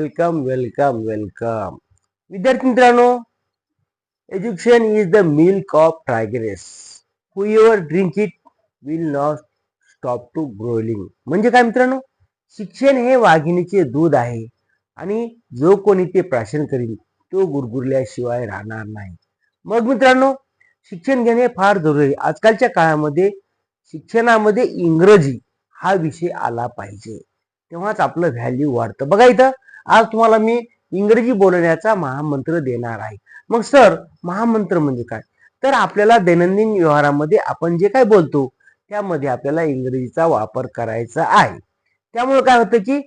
Welcome welcome welcome. विद्यार्थी मित्रांनो, education is the milk of tigress. Whoever drink it will not stop to growling. म्हणजे काय मित्रांनो, शिक्षण हे वाघिणीचे दूध आहे आणि जो कोणी ते प्राशन करील तो गुरगुरल्याशिवाय राहणार नाही. मग मित्रांनो, शिक्षण घेणे फार जरुरी आहे. आजकालच्या काळामध्ये शिक्षणामध्ये इंग्रजी हा विषय आला पाहिजे, तेव्हाच आपलं व्हॅल्यू वाढतं. बघा इथं आज तुम्हाला मी इंग्रजी बोलण्याचा महामंत्र देणार आहे. मग सर, महामंत्र म्हणजे काय? तर आपल्याला दैनंदिन व्यवहारामध्ये आपण जे काय बोलतो त्यामध्ये आपल्याला इंग्रजीचा वापर करायचा आहे. त्यामुळे काय होतं की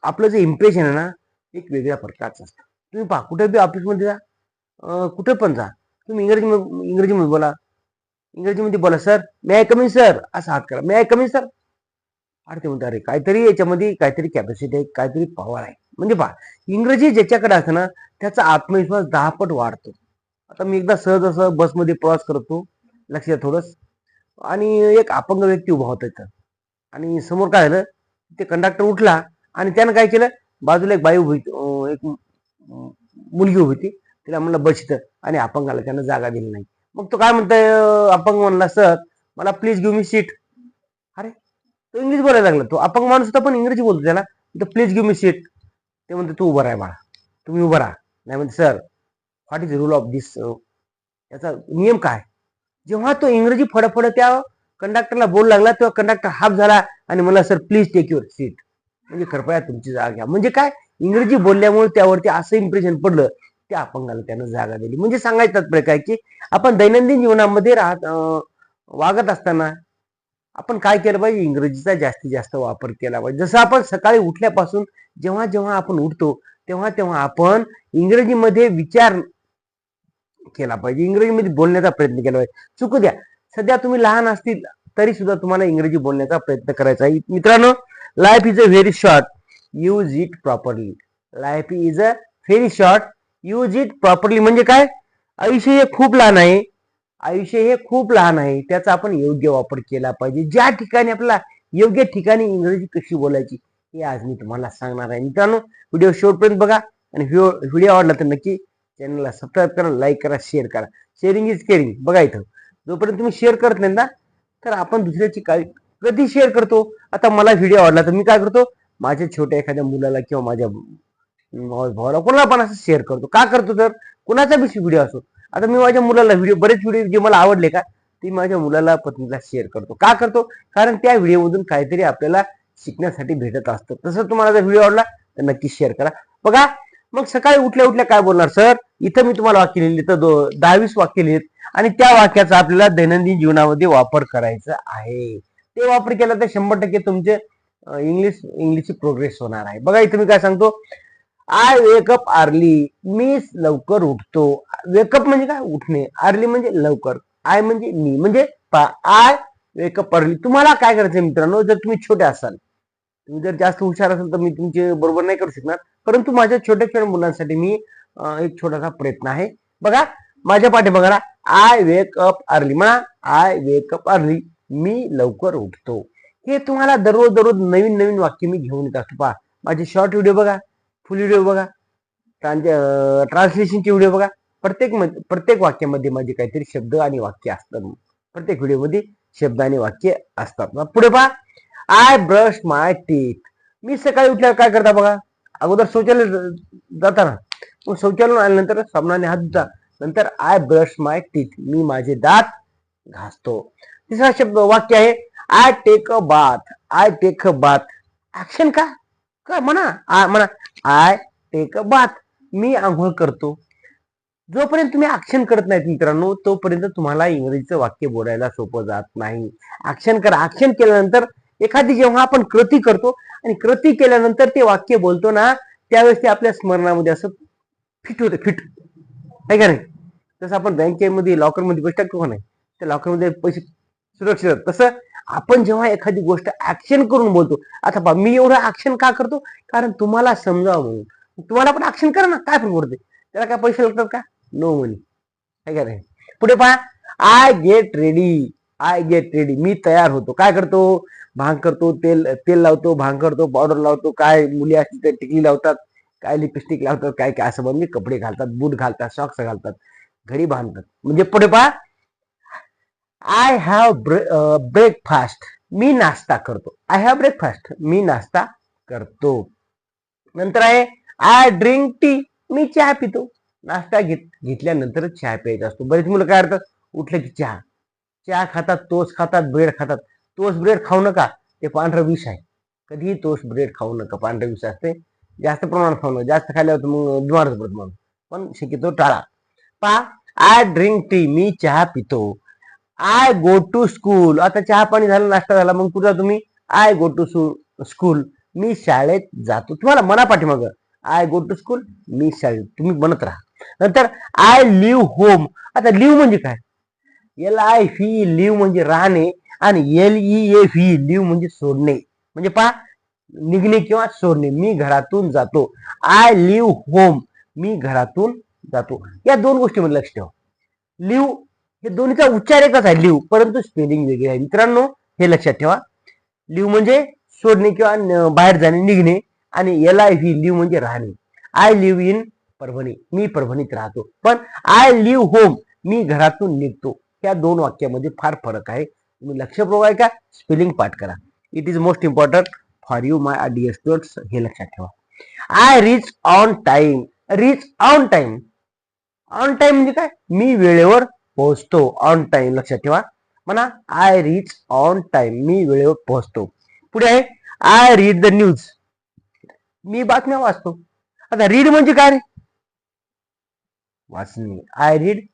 आपलं जे इम्प्रेशन आहे ना, एक वेगळ्या प्रकारचं असतं. तुम्ही पहा, कुठे बी ऑफिसमध्ये जा, कुठे पण जा, तुम्ही इंग्रजीमध्ये बोला. इंग्रजीमध्ये बोला, sir may I come in sir, असा हात करा, मे आय कम इन सर. अरे ते म्हणतात, अरे काहीतरी याच्यामध्ये काहीतरी कॅपॅसिटी आहे, काहीतरी पॉवर आहे. म्हणजे पहा, इंग्रजी ज्याच्याकडे असतं ना त्याचा आत्मविश्वास 10 पट वाढतो. आता मी एकदा सहज असं बसमध्ये प्रवास करतो, लक्षात थोडंच, आणि एक अपंग व्यक्ती उभा होता इथं, आणि समोर काय झालं, ते कंडक्टर उठला आणि त्यानं काय केलं, बाजूला एक बाई उभी, एक मुलगी उभी होती, तिला म्हणलं बस इथं, आणि अपंगाला त्यानं जागा दिली नाही. मग तो काय म्हणतोय, अपंग म्हणला, सर मला प्लीज गिव्ह मी सीट. अरे तो इंग्लिश बोलायला लागला, तो अपंग माणूस होता पण इंग्रजी बोलतो त्याला. Please give me seat. ते म्हणते तू उभा राहा बाळा, तुम्ही उभा राहा. नाही म्हणते, sir what is rule of this, याचा नियम काय? जेव्हा तो इंग्रजी फडफड त्या कंडक्टरला बोलू लागला तेव्हा कंडक्टर हाफ झाला आणि मला, sir please take your seat, म्हणजे कृपया तुमची जागा घ्या. म्हणजे काय, इंग्रजी बोलल्यामुळे त्यावरती असं इम्प्रेशन पडलं, त्या अपंगाला त्यानं जागा दिली. म्हणजे सांगायचं तात्पर्य काय की आपण दैनंदिन जीवनामध्ये वागत असताना आपण काय केलं पाहिजे, इंग्रजीचा जास्तीत जास्त वापर केला पाहिजे. जसं आपण सकाळी उठल्यापासून जेव्हा जेव्हा आपण उठतो तेव्हा तेव्हा आपण इंग्रजीमध्ये विचार केला पाहिजे, इंग्रजीमध्ये बोलण्याचा प्रयत्न केला पाहिजे. चुकू द्या, सध्या तुम्ही लहान असतील तरी सुद्धा तुम्हाला इंग्रजी बोलण्याचा प्रयत्न करायचा आहे. मित्रांनो, life is a very short, use it properly. Life is a very short, use it properly. म्हणजे काय, आयुष्य हे खूप लहान आहे, आयुष्य हे खूप लहान आहे, त्याचा आपण योग्य वापर केला पाहिजे. ज्या ठिकाणी आपल्याला योग्य ठिकाणी इंग्रजी कशी बोलायची हे आज मी तुम्हाला सांगणार आहे. मित्रांनो, व्हिडिओ शेवटपर्यंत बघा, आणि व्हिडिओ आवडला तर नक्की चॅनलला सबस्क्राईब करा, लाईक करा, शेअर करा. Sharing is caring. बघा इथं, जोपर्यंत तुम्ही शेअर करत नाही ना, तर आपण दुसऱ्याची काय कधी शेअर करतो. आता मला व्हिडिओ आवडला तर मी काय करतो, माझ्या छोट्या एखाद्या मुलाला किंवा माझ्या भावाला, कोणाला पण असं शेअर करतो. का करतो, तर कुणाचा बी व्हिडिओ असो. आता मी माझ्या मुलाला बरेच व्हिडिओ जे मला आवडले का, ते माझ्या मुलाला, पत्नीला शेअर करतो. का करतो, कारण त्या व्हिडिओमधून काहीतरी आपल्याला शिकण्यासाठी भेटत असतं. तसं तुम्हाला जर व्हिडिओ आवडला तर नक्की शेअर करा. बघा, मग सकाळी उठल्या उठल्या काय बोलणार, सर इथं मी तुम्हाला वाक्य लिहिली, तर 10-20 वाक्य लिहित, आणि त्या वाक्याचा आपल्याला दैनंदिन जीवनामध्ये वापर करायचा आहे. ते वापर केला तर 100% तुमचे इंग्लिशची प्रोग्रेस होणार आहे. बघा इथं मी काय सांगतो, आय वेकअप अर्ली, मी लवकर उठतो. वेकअप म्हणजे काय, उठणे. अर्ली म्हणजे लवकर. आय म्हणजे मी, म्हणजे आय वेकअप अर्ली. तुम्हाला काय करायचं मित्रांनो, जर तुम्ही छोटे असाल, तुम्ही जर जास्त हुशार असाल तर मी तुमचे बरोबर नाही करू शकणार, परंतु माझ्या छोट्या छोट्या मुलांसाठी मी एक छोटासा प्रयत्न आहे. बघा माझ्या पाठी बघा, आय वेक अप अर्ली. म्हणा, आय वेक अप अर्ली, मी लवकर उठतो. हे तुम्हाला दररोज दररोज नवीन नवीन वाक्य मी घेऊन येत असतो. पहा, माझे शॉर्ट व्हिडिओ बघा, फुल व्हिडिओ बघा, ट्रान्सलेशनचे व्हिडिओ बघा. प्रत्येक वाक्यामध्ये माझे काहीतरी शब्द आणि वाक्य असतात. प्रत्येक व्हिडिओमध्ये शब्द आणि वाक्य असतात. पुढे पहा, आय ब्रश माय टीथ. मी सकाळी उठल्यावर काय करता बघा, अगोदर शौचालय जाताना, मग शौचालय आल्यानंतर साबणाने हात धुता, नंतर आय ब्रश माय टीथ, मी माझे दात घासतो. तिसरा शब्द वाक्य आहे, I take a bath. I take a bath, action का म्हणा आय टेक अ बाथ, मी आंघोळ करतो. जोपर्यंत तुम्ही ऍक्शन करत नाहीत मित्रांनो, तोपर्यंत तुम्हाला इंग्रजीचं वाक्य बोलायला सोपं जात नाही. ऍक्शन करा. ऍक्शन केल्यानंतर एखादी जेव्हा आपण कृती करतो आणि कृती केल्यानंतर ते वाक्य बोलतो ना, त्यावेळेस ते आपल्या स्मरणामध्ये असं फिट होतं, फिट आहे का नाही. तसं आपण बँकेमध्ये लॉकरमध्ये पैसे टाकतो का नाही, त्या लॉकरमध्ये पैसे सुरक्षित, तसं आपण जेव्हा एखादी गोष्ट ऍक्शन करून बोलतो. आता पहा, मी एवढं ऍक्शन का करतो, कारण तुम्हाला समजावं म्हणून. तुम्हाला पण ऍक्शन करा ना, काय फरक पडते, त्याला काय पैसे लागतात का, नो मनी, आहे का नाही. पुढे पहा, I get ready. I get ready, मी तयार होतो. काय करतो, भांग करतो, तेल लावतो, भांग करतो, पावडर लावतो, काय मुली असतील तर टिकली लावतात, काय लिपस्टिक लावतात, काय काय असं म्हणजे कपडे घालतात, बूट घालतात, सॉक्स घालतात, घडी बांधतात. म्हणजे पुढे पहा, आय हॅव ब्रेकफास्ट, मी नाश्ता करतो. आय हॅव ब्रेकफास्ट, मी नाश्ता करतो. नंतर आहे आय ड्रिंक टी, मी चहा पितो. नाश्ता घेतल्यानंतरच चहा प्यायचा असतो. बरेच मुलं काय करतात, उठलं की चहा, चहा खातात, टोस्ट खातात, ब्रेड खातात. टोस्ट ब्रेड खाऊ नका, ते पांढरं विष आहे. कधीही टोस्ट ब्रेड खाऊ नका, पांढरं विष असते. जास्त प्रमाणात खाऊ नका, जास्त खाल्ल्यावर मग बिमारच पडत म्हणून, पण शक्यतो टाळा. पहा, आय ड्रिंक टी, मी चहा पितो. आय गो टू स्कूल, आता चहा पाणी झालं, नाश्ता झाला, मग कुठं तुम्ही, आय गो टू स्कूल, मी शाळेत जातो. तुम्हाला मना पाठीमागं आय गो टू स्कूल, मी शाळेत, तुम्ही म्हणत राहा. नंतर आय लिव्ह होम, आता लिव्ह म्हणजे काय, LIV लिव्ह म्हणजे राहणे, आणि LEAV लिव्ह म्हणजे सोडणे. म्हणजे पहा, निघणे किंवा सोडणे. मी घरातून जातो, आय लिव्ह होम, मी घरातून जातो. या दोन गोष्टीमध्ये लक्ष ठेवा. लिव्ह हे दोन्हीचा उच्चार एकच आहे, लिव्ह, परंतु स्पेलिंग वेगळी आहे. मित्रांनो, हे लक्षात ठेवा. लिव्ह म्हणजे सोडणे किंवा बाहेर जाणे, निघणे, आणि LIV लिव्ह म्हणजे राहणे. आय लिव्ह इन परभणी, मी परभणीत राहतो. पण आय लिव्ह होम, मी घरातून निघतो. या दोन वाक्यामध्ये फार फरक आहे. तुम्ही लक्षपूर्वक आहे का, स्पेलिंग पाठ करा. It is most important for you my dear students, हे लक्षात ठेवा. I reach on time, reach on time, on time म्हणजे काय, मी वेळेवर पोहोचतो. ऑन टाइम लक्षात ठेवा. म्हणा, आय रीच ऑन टाइम, मी वेळेवर पोहोचतो. पुढे आहे आय रीड द न्यूज, मी बातम्या वाचतो. आता रीड म्हणजे काय रे, वाचणे. आय रीड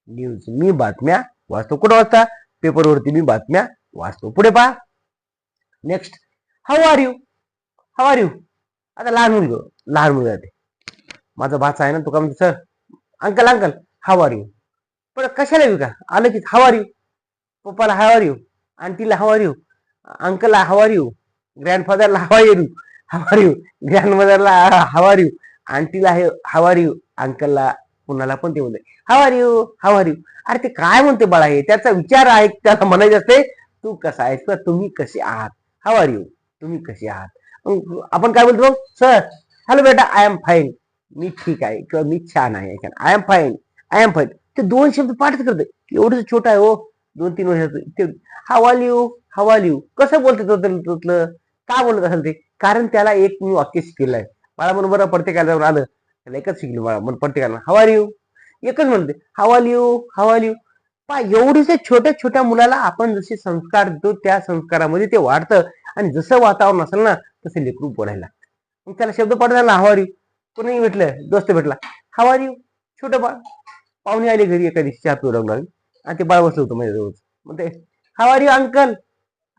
न्यूज, मी बातम्या वाचतो. कुठं वाचता, पेपरवरती मी बातम्या वाचतो. पुढे पहा, next, how are you, how are you. आता लहान मुलगा जाते, माझा भाचा आहे ना, तो का म्हणतो, sir, uncle uncle how are you. पण कशाला येऊ का, आलं की हाऊ आर यू, पप्पाला हाऊ आर यू, आंटीला हाऊ आर यू, अंकलला हाऊ आर यू, ग्रँडफादरला how are you, how are you, ग्रँडमदरला हाऊ आर यू, आंटीला हाऊ आर यू, अंकलला कुणाला पण ते म्हणते how are you, how are you. अरे ते काय म्हणते बाळा, हे त्याचा विचार आहे, त्याला म्हणायचं असते तू कसा आहेस किंवा तुम्ही कसे आहात, हाऊ आर यू, तुम्ही कसे आहात. आपण काय बोलतो, सर, हॅलो बेटा, आय एम फाईन, मी ठीक आहे किंवा मी छान आहे. I am fine, I am fine, ते दोन शब्द पाठच करते. एवढंच छोटा आहे हो, 2-3 वर्षाचं. ते how are you, how are you कसं बोलतं, का बोलत असेल ते, कारण त्याला एक मी वाक्य शिकलेलं आहे. मला म्हणून बरं प्रत्येकाला जाऊन आलं, त्याला एकच शिकलो मला, म्हणून प्रत्येकाला हाऊ आर यू, एकच म्हणते how are you, how are you. पा एवढीच छोट्या छोट्या मुलाला आपण जसे संस्कार देतो, त्या संस्कारामध्ये ते वाढतं, आणि जसं वातावरण असेल ना, तसं लेकरू बोलायला लागतं. मग त्याला शब्द पडला हाऊ आर यू, कोणी भेटलं, दोस्त भेटला, हाऊ आर यू, छोटं बाळ. पाहुणे आले घरी एका दिवशी, चहा पिऊ लागलो आणि ते बाळ बसलं होतं माझ्या जवळ, म्हणते हाऊ आर यू अंकल.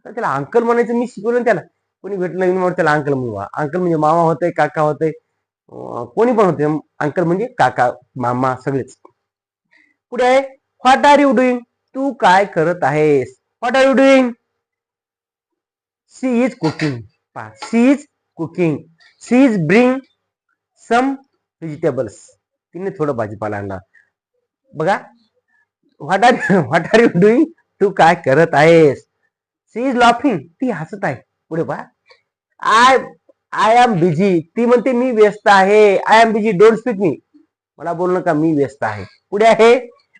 त्याला अंकल म्हणायचं मी शिकवलं त्याला. कोणी भेटलं नवीन म्हणून त्याला अंकल म्हणू, अंकल म्हणजे मामा होतंय, काका होतंय, कोणी पण होते. अंकल म्हणजे काका, मामा सगळेच. पुढे आहे व्हॉट आर यू डुईंग, तू काय करत आहेस. What are you doing, she is cooking. She is cooking, she is bring some vegetables, तिने थोडं भाजीपाला आणला. बघा, व्हॉट आर यू डुईंग, तू काय करत आहेस. सी इज लॉफिंग, ती हसत आहे. पुढे पहा, आय आय एम बिझी, ती म्हणते मी व्यस्त आहे. I am busy, don't speak me, मला बोलू नका, मी व्यस्त आहे. पुढे आहे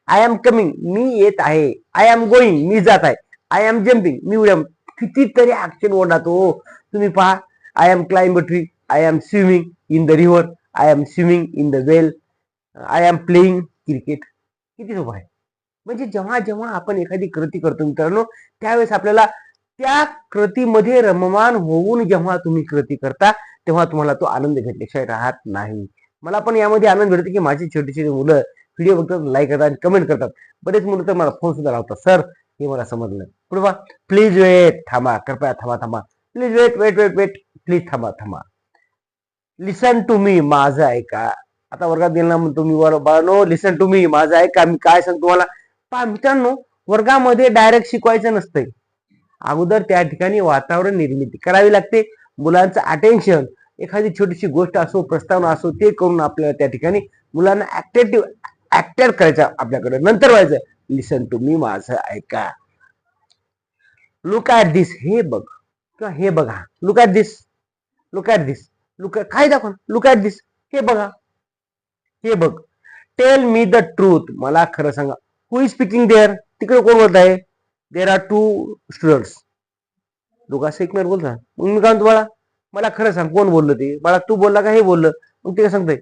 आय एम कमिंग, मी येत आहे. आय एम गोईंग, मी जात आहे. आय एम जम्पिंग, मी उड्या. कितीतरी ऍक्शन ओढात हो. तुम्ही पहा, I am climb a tree, I am swimming in the river, I am swimming in the well, I am playing cricket. किती सोपं आहे. म्हणजे जेव्हा जेव्हा आपण एखादी कृती करतो मित्रांनो, त्यावेळेस आपल्याला त्या कृतीमध्ये रममान होऊन जेव्हा तुम्ही कृती करता, तेव्हा तुम्हाला तो आनंद घेतल्याशिवाय राहत नाही. मला पण यामध्ये आनंद भेटतो की माझी छोटी छोटी मुलं व्हिडिओ बघतात, लाईक करतात, कमेंट करतात. बरेच मुलं तर मला फोन सुद्धा लावतात, सर हे मला समजलं. पुढे बा, प्लीज वेट, थांबा, कृपया थांबा, please wait wait wait wait, please थांबा. लिसन टू मी, माझं ऐका. आता वर्गात गेला म्हणतो मी, बाळांनो लिसन टू मी, माझं ऐका, मी काय सांगतो तुम्हाला. पहा मित्रांनो, वर्गामध्ये डायरेक्ट शिकवायचं नसतंय. अगोदर त्या ठिकाणी वातावरण निर्मिती करावी लागते. मुलांचं अटेन्शन, एखादी छोटीशी गोष्ट असो, प्रस्तावना असो, ते करून आपल्याला त्या ठिकाणी मुलांना ऍक्टेड करायचं आपल्याकडे. नंतर व्हायचं लिसन टू मी, माझं ऐका. लुक ॲट दिस, हे बघ किंवा हे बघा. Look at this, look at this, look काय दाखव, लुक ॲट दिस, हे बघा, हे बघ. टेल मी द ट्रूथ, मला खरं सांगा. हु इज स्पीकिंग देअर, तिकडे कोण बोलत आहे? देर आर टू स्टुडंट्स, दोघांचं एकमेकांवर बोलता. मग मी काय म्हणतो बाळा, मला खरं सांग कोण बोललं ते? बाळा तू बोलला का हे बोललं? मग ते काय सांगतंय?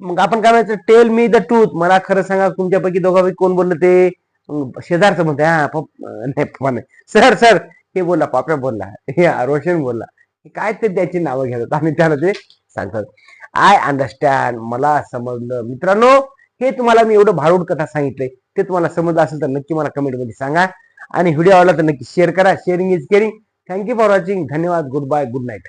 मग आपण काय म्हणायचं? टेल मी द ट्रूथ, मला खरं सांगा तुमच्यापैकी दोघांपैकी कोण बोललं ते? शेजारचं म्हणते, हा नाही पप्पा नाही, सर सर हे बोलला, पाप्या बोलला, हे रोशन बोलला. काय ते त्याची नावं घेतात आणि त्याला ते सांगतात. आय अंडरस्टँड, मला समजलं. मित्रांनो, हे तुम्हाला मी एवढं भारूड कथा सांगितलंय, ते तुम्हाला समजलं असेल तर नक्की मला कमेंट मध्ये सांगा. आणि व्हिडिओ आवडला तर नक्की शेअर करा. Sharing is caring. Thank you for watching. धन्यवाद. Goodbye. Good night.